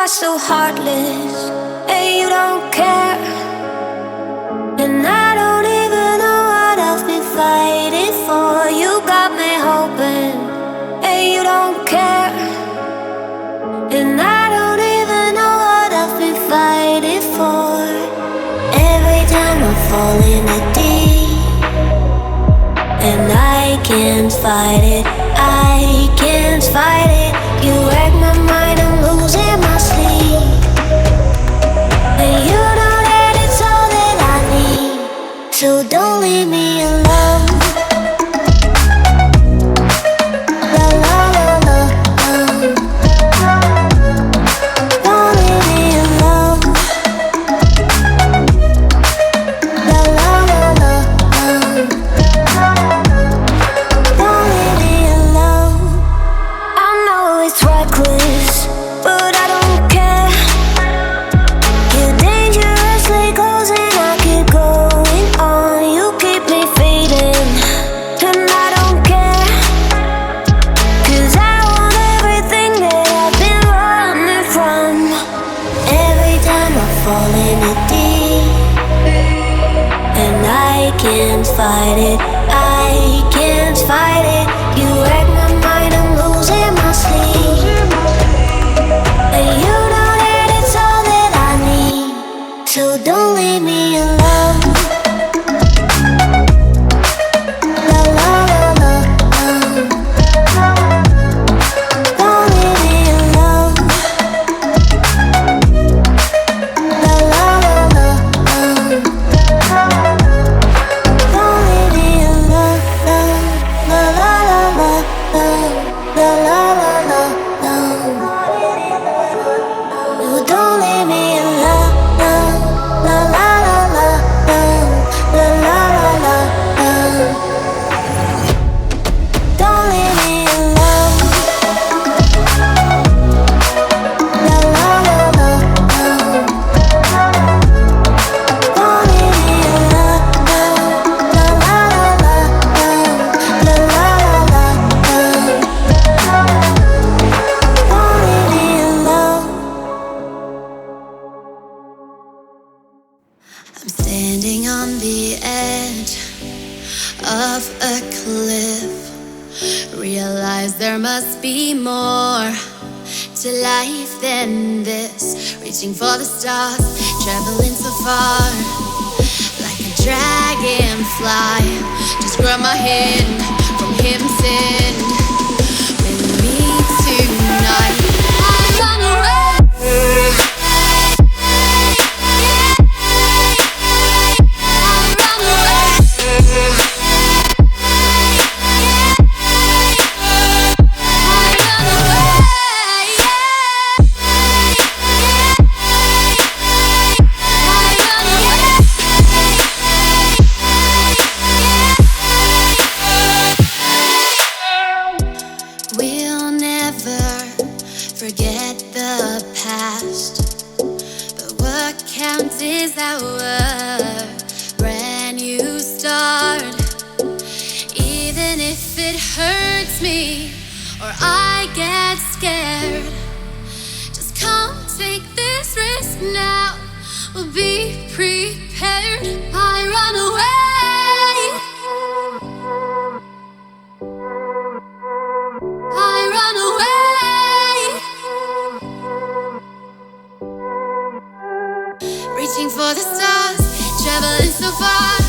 are so heartless, and you don't care. And I don't even know what I've been fighting for. You got me hoping, and you don't care. And I don't even know what I've been fighting for. Every time I fall in the deep, and I can't fight it, I can't fight it. You wreck my mind, I'm losing my sleep. And you know that it's all that I need, so don't leave me alone. La la la la, don't leave me alone. La la la la, don't leave me alone. I know it's reckless, but I don't care. You're dangerously close and I keep going on. You keep me fading, and I don't care. 'Cause I want everything that I've been running from. Every time I fall in the deep, and I can't fight it, I can't fight it. You wreck my mind, I'm losing my sleep. And you know that it's all that I need, so don't leave me alone. La la la la, don't leave me alone. La la la la, don't leave me alone. La la la la, la la la la, no, don't leave me alone. La la la la, la la la la, don't leave me alone. La la la la, don't leave me alone. La la la la, la la la la, don't leave me alone. I'm standing on the edge of a cliff. Realize there must be more to life than this. Reaching for the stars, traveling so far, like a dragonfly. Just grab my hand from heaven sent. With me tonight, I run away. We'll never forget the past, but what counts is our brand new start. Even if it hurts me or I get scared, just come take this risk now. We'll be prepared. I run away. I run away. Reaching for the stars, traveling so far.